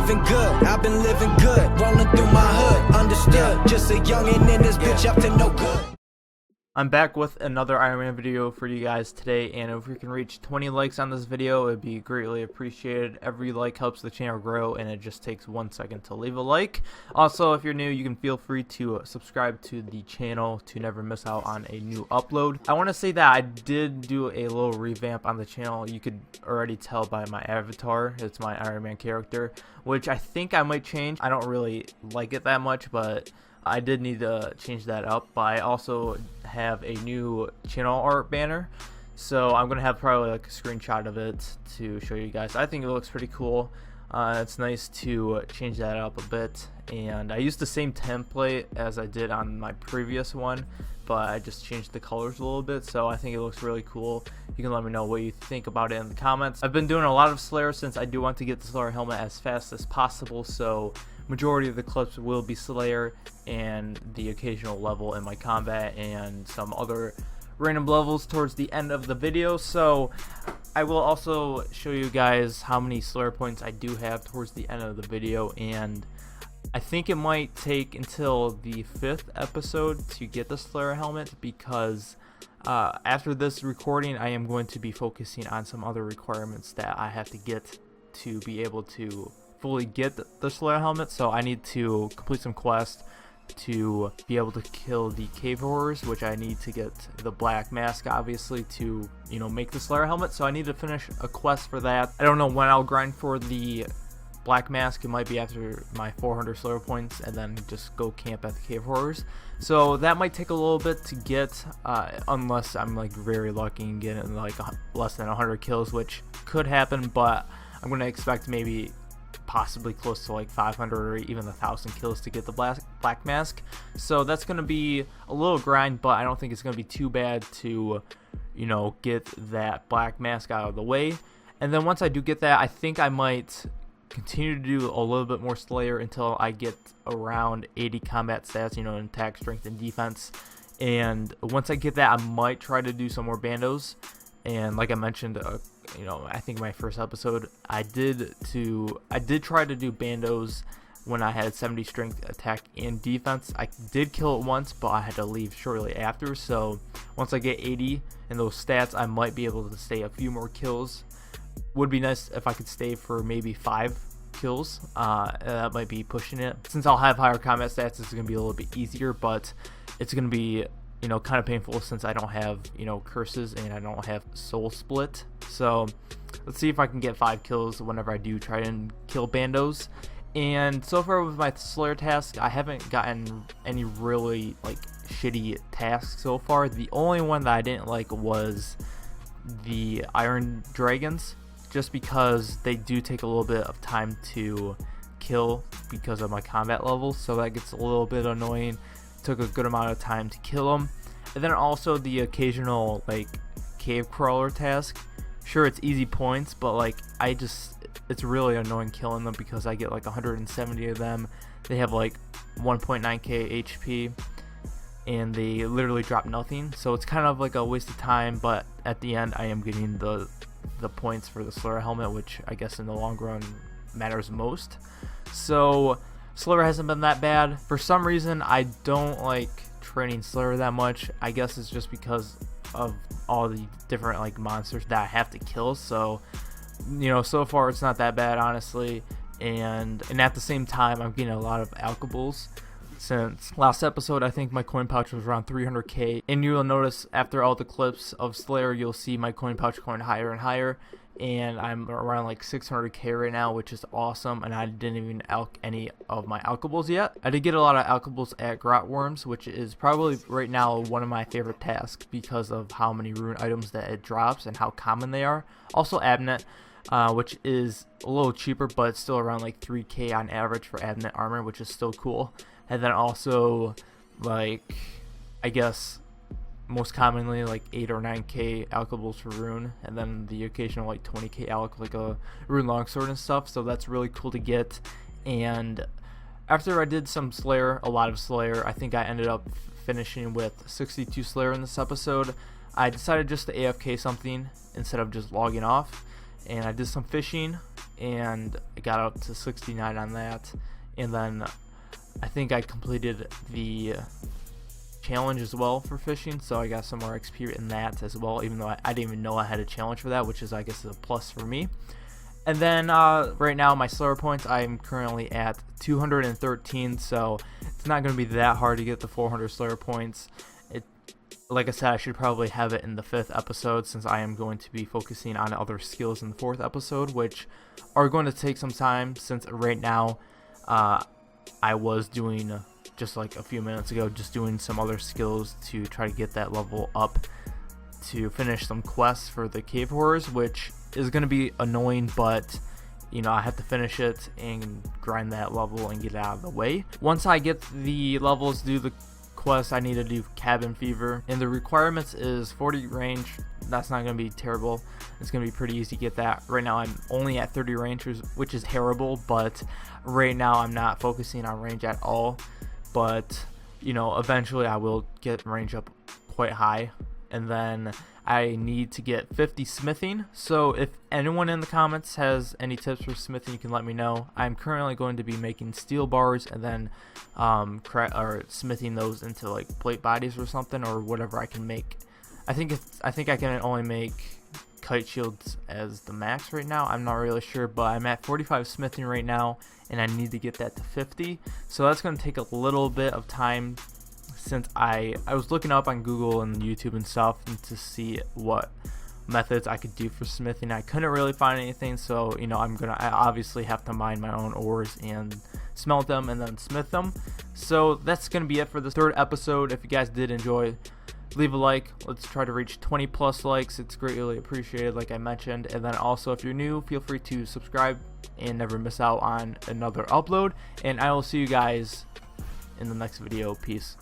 living good, I've been living good, rolling through my hood, understood, just a youngin' in this bitch up to no good. I'm back with another Ironman video for you guys today, and if we can reach 20 likes on this video, it would be greatly appreciated. Every like helps the channel grow, and it just takes 1 second to leave a like. Also, if you're new, you can feel free to subscribe to the channel to never miss out on a new upload. I want to say that I did do a little revamp on the channel. You could already tell by my avatar. It's my Ironman character, which I think I might change. I don't really like it that much, but I did need to change that up. But I also have a new channel art banner, so I'm gonna have probably like a screenshot of it to show you guys. I think it looks pretty cool. It's nice to change that up a bit, and I used the same template as I did on my previous one, but I just changed the colors a little bit, so I think it looks really cool. You can let me know what you think about it in the comments. I've been doing a lot of Slayer since I do want to get the Slayer helmet as fast as possible, so majority of the clips will be Slayer and the occasional level in my combat and some other random levels towards the end of the video. So I will also show you guys how many Slayer points I do have towards the end of the video, and I think it might take until the 5th episode to get the Slayer helmet, because after this recording I am going to be focusing on some other requirements that I have to get to be able to fully get the Slayer helmet. So I need to complete some quests to be able to kill the cave horrors, which I need to get the black mask obviously to, you know, make the Slayer helmet. So I need to finish a quest for that. I don't know when I'll grind for the black mask. It might be after my 400 Slayer points, and then just go camp at the cave horrors. So that might take a little bit to get, unless I'm like very lucky and getting like less than 100 kills, which could happen, but I'm gonna expect maybe possibly close to like 500 or even 1,000 kills to get the black mask. So that's going to be a little grind, but I don't think it's going to be too bad to, you know, get that black mask out of the way. And then once I do get that, I think I might continue to do a little bit more Slayer until I get around 80 combat stats, you know, in attack, strength, and defense. And once I get that, I might try to do some more bandos. And like I mentioned, you know, I think my first episode, I did try to do bandos when I had 70 strength, attack, and defense. I did kill it once, but I had to leave shortly after. So once I get 80 in those stats, I might be able to stay a few more kills. Would be nice if I could stay for maybe 5 kills. That might be pushing it. Since I'll have higher combat stats, it's going to be a little bit easier, but it's going to be, you know, kind of painful since I don't have, you know, curses and I don't have soul split. So let's see if I can get 5 kills whenever I do try and kill bandos. And so far with my Slayer task, I haven't gotten any really like shitty tasks so far. The only one that I didn't like was the Iron Dragons, just because they do take a little bit of time to kill because of my combat level, so that gets a little bit annoying. Took a good amount of time to kill them. And then also the occasional like cave crawler task. Sure, it's easy points, but like it's really annoying killing them because I get like 170 of them. They have like 1.9k HP and they literally drop nothing, so it's kind of like a waste of time. But at the end I am getting the points for the Slayer helmet, which I guess in the long run matters most. So Slayer hasn't been that bad. For some reason, I don't like training Slayer that much. I guess it's just because of all the different like monsters that I have to kill. So, you know, so far it's not that bad, honestly. And at the same time, I'm getting a lot of alchables. Since last episode, I think my coin pouch was around 300k. And you'll notice after all the clips of Slayer, you'll see my coin pouch going higher and higher. And I'm around like 600k right now, which is awesome. And I didn't even alch any of my alchables yet. I did get a lot of alchables at Grot Worms, which is probably right now one of my favorite tasks because of how many rune items that it drops and how common they are. Also Abnet, which is a little cheaper, but it's still around like 3k on average for Abnet armor, which is still cool. And then also, like, I guess most commonly like 8 or 9k alchables for rune, and then the occasional like 20k alch, like a rune longsword and stuff. So that's really cool to get. And after I did some Slayer, a lot of Slayer, I think I ended up finishing with 62 Slayer in this episode. I decided just to AFK something instead of just logging off, and I did some fishing and I got up to 69 on that. And then I think I completed the challenge as well for fishing, so I got some more XP in that as well, even though I didn't even know I had a challenge for that, which is, I guess, a plus for me. And then right now my Slayer points, I'm currently at 213, so it's not going to be that hard to get the 400 Slayer points. Like I said, I should probably have it in the 5th episode, since I am going to be focusing on other skills in the 4th episode, which are going to take some time, since right now I was doing, just like a few minutes ago, just doing some other skills to try to get that level up to finish some quests for the cave horrors, which is going to be annoying, but you know, I have to finish it and grind that level and get it out of the way. Once I get the levels to do the quest, I need to do cabin fever, and the requirements is 40 range. That's not going to be terrible. It's going to be pretty easy to get that. Right now I'm only at 30 range, which is terrible, but right now I'm not focusing on range at all. But you know, eventually I will get range up quite high, and then I need to get 50 smithing. So if anyone in the comments has any tips for smithing, you can let me know. I'm currently going to be making steel bars and then smithing those into like plate bodies or something, or whatever I can make. I think I can only make kite shields as the max right now. I'm not really sure, but I'm at 45 smithing right now, and I need to get that to 50. So that's going to take a little bit of time, since I was looking up on Google and YouTube and stuff to see what methods I could do for smithing. I couldn't really find anything, so you know, I obviously have to mine my own ores and smelt them and then smith them. So that's gonna be it for the 3rd episode. If you guys did enjoy, leave a like. Let's try to reach 20+ likes. It's greatly appreciated, like I mentioned. And then also, if you're new, feel free to subscribe and never miss out on another upload, and I will see you guys in the next video. Peace.